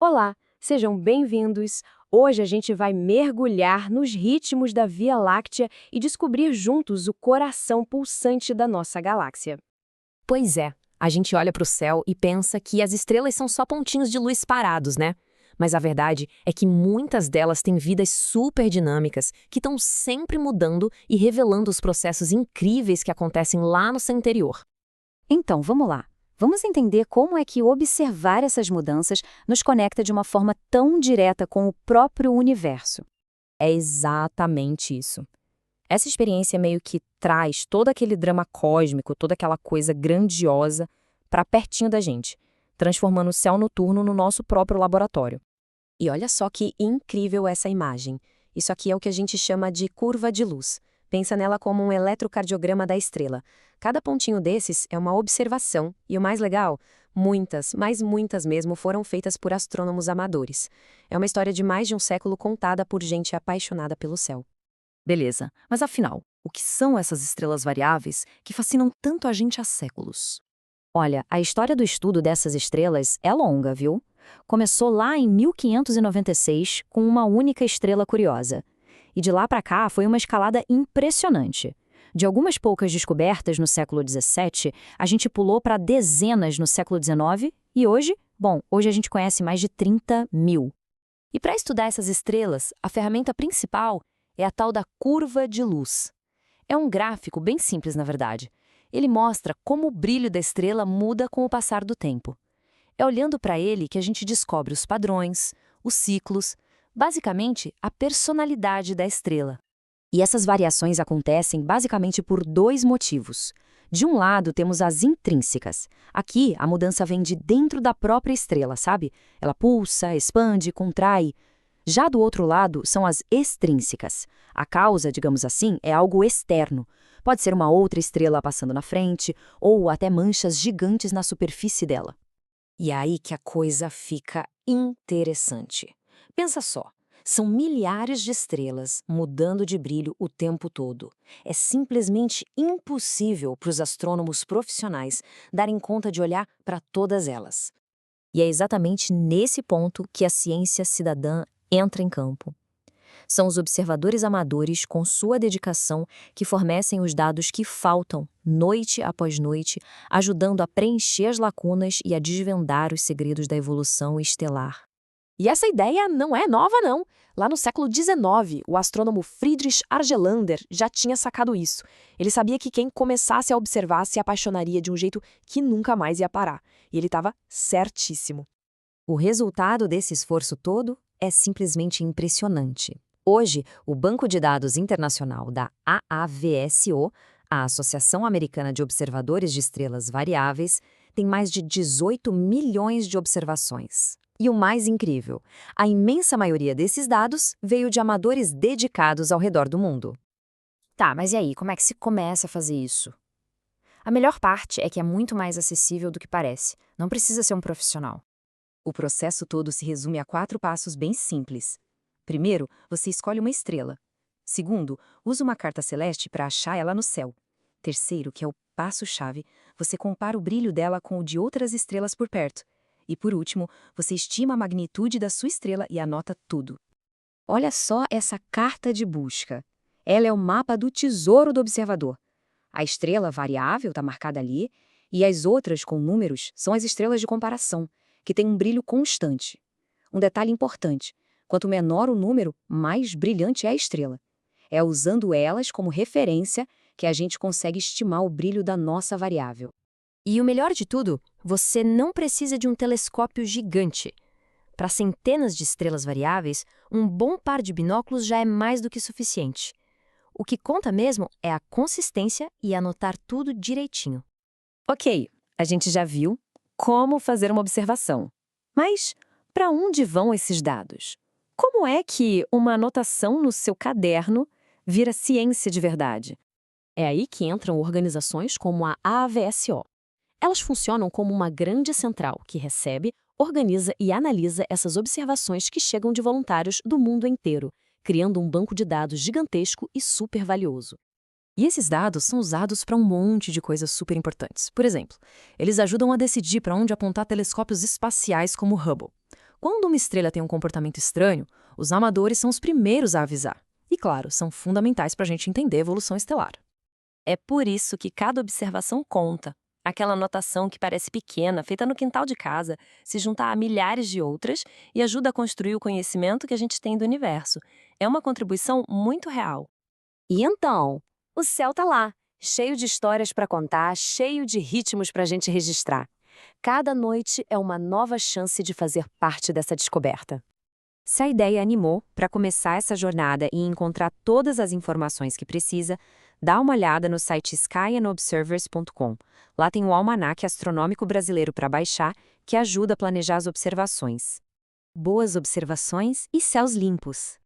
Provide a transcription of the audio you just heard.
Olá, sejam bem-vindos! Hoje a gente vai mergulhar nos ritmos da Via Láctea e descobrir juntos o coração pulsante da nossa galáxia. Pois é, a gente olha para o céu e pensa que as estrelas são só pontinhos de luz parados, né? Mas a verdade é que muitas delas têm vidas super dinâmicas que estão sempre mudando e revelando os processos incríveis que acontecem lá no seu interior. Então, vamos lá. Vamos entender como é que observar essas mudanças nos conecta de uma forma tão direta com o próprio universo. É exatamente isso. Essa experiência meio que traz todo aquele drama cósmico, toda aquela coisa grandiosa para pertinho da gente, transformando o céu noturno no nosso próprio laboratório. E olha só que incrível essa imagem. Isso aqui é o que a gente chama de curva de luz. Pensa nela como um eletrocardiograma da estrela. Cada pontinho desses é uma observação, e o mais legal, muitas, mas muitas mesmo, foram feitas por astrônomos amadores. É uma história de mais de um século contada por gente apaixonada pelo céu. Beleza, mas afinal, o que são essas estrelas variáveis que fascinam tanto a gente há séculos? Olha, a história do estudo dessas estrelas é longa, viu? Começou lá em 1596 com uma única estrela curiosa. E de lá para cá foi uma escalada impressionante. De algumas poucas descobertas no século XVII, a gente pulou para dezenas no século XIX e hoje, hoje a gente conhece mais de 30 mil. E para estudar essas estrelas, a ferramenta principal é a tal da curva de luz. É um gráfico bem simples, na verdade. Ele mostra como o brilho da estrela muda com o passar do tempo. É olhando para ele que a gente descobre os padrões, os ciclos, basicamente a personalidade da estrela. E essas variações acontecem basicamente por dois motivos. De um lado, temos as intrínsecas. Aqui, a mudança vem de dentro da própria estrela, sabe? Ela pulsa, expande, contrai. Já do outro lado, são as extrínsecas. A causa, digamos assim, é algo externo. Pode ser uma outra estrela passando na frente, ou até manchas gigantes na superfície dela. E é aí que a coisa fica interessante. Pensa só, são milhares de estrelas mudando de brilho o tempo todo. É simplesmente impossível para os astrônomos profissionais darem conta de olhar para todas elas. E é exatamente nesse ponto que a ciência cidadã entra em campo. São os observadores amadores, com sua dedicação, que fornecem os dados que faltam, noite após noite, ajudando a preencher as lacunas e a desvendar os segredos da evolução estelar. E essa ideia não é nova, não. Lá no século XIX, o astrônomo Friedrich Argelander já tinha sacado isso. Ele sabia que quem começasse a observar se apaixonaria de um jeito que nunca mais ia parar. E ele estava certíssimo. O resultado desse esforço todo é simplesmente impressionante. Hoje, o Banco de Dados Internacional da AAVSO, a Associação Americana de Observadores de Estrelas Variáveis, tem mais de 18 milhões de observações. E o mais incrível, a imensa maioria desses dados veio de amadores dedicados ao redor do mundo. Tá, mas e aí, como é que se começa a fazer isso? A melhor parte é que é muito mais acessível do que parece. Não precisa ser um profissional. O processo todo se resume a 4 passos bem simples. Primeiro, você escolhe uma estrela. Segundo, usa uma carta celeste para achar ela no céu. Terceiro, que é o passo-chave, você compara o brilho dela com o de outras estrelas por perto. E por último, você estima a magnitude da sua estrela e anota tudo. Olha só essa carta de busca. Ela é o mapa do tesouro do observador. A estrela variável está marcada ali, e as outras com números são as estrelas de comparação, que têm um brilho constante. Um detalhe importante: quanto menor o número, mais brilhante é a estrela. É usando elas como referência que a gente consegue estimar o brilho da nossa variável. E o melhor de tudo, você não precisa de um telescópio gigante. Para centenas de estrelas variáveis, um bom par de binóculos já é mais do que suficiente. O que conta mesmo é a consistência e anotar tudo direitinho. Ok, a gente já viu como fazer uma observação. Mas para onde vão esses dados? Como é que uma anotação no seu caderno vira ciência de verdade? É aí que entram organizações como a AVSO. Elas funcionam como uma grande central que recebe, organiza e analisa essas observações que chegam de voluntários do mundo inteiro, criando um banco de dados gigantesco e super valioso. E esses dados são usados para um monte de coisas super importantes. Por exemplo, eles ajudam a decidir para onde apontar telescópios espaciais como o Hubble. Quando uma estrela tem um comportamento estranho, os amadores são os primeiros a avisar. E, claro, são fundamentais para a gente entender a evolução estelar. É por isso que cada observação conta. Aquela anotação que parece pequena, feita no quintal de casa, se junta a milhares de outras e ajuda a construir o conhecimento que a gente tem do universo. É uma contribuição muito real. E então, o céu tá lá, cheio de histórias para contar, cheio de ritmos para a gente registrar. Cada noite é uma nova chance de fazer parte dessa descoberta. Se a ideia animou para começar essa jornada e encontrar todas as informações que precisa, dá uma olhada no site skyandobservers.com. Lá tem o Almanaque Astronômico Brasileiro para baixar, que ajuda a planejar as observações. Boas observações e céus limpos!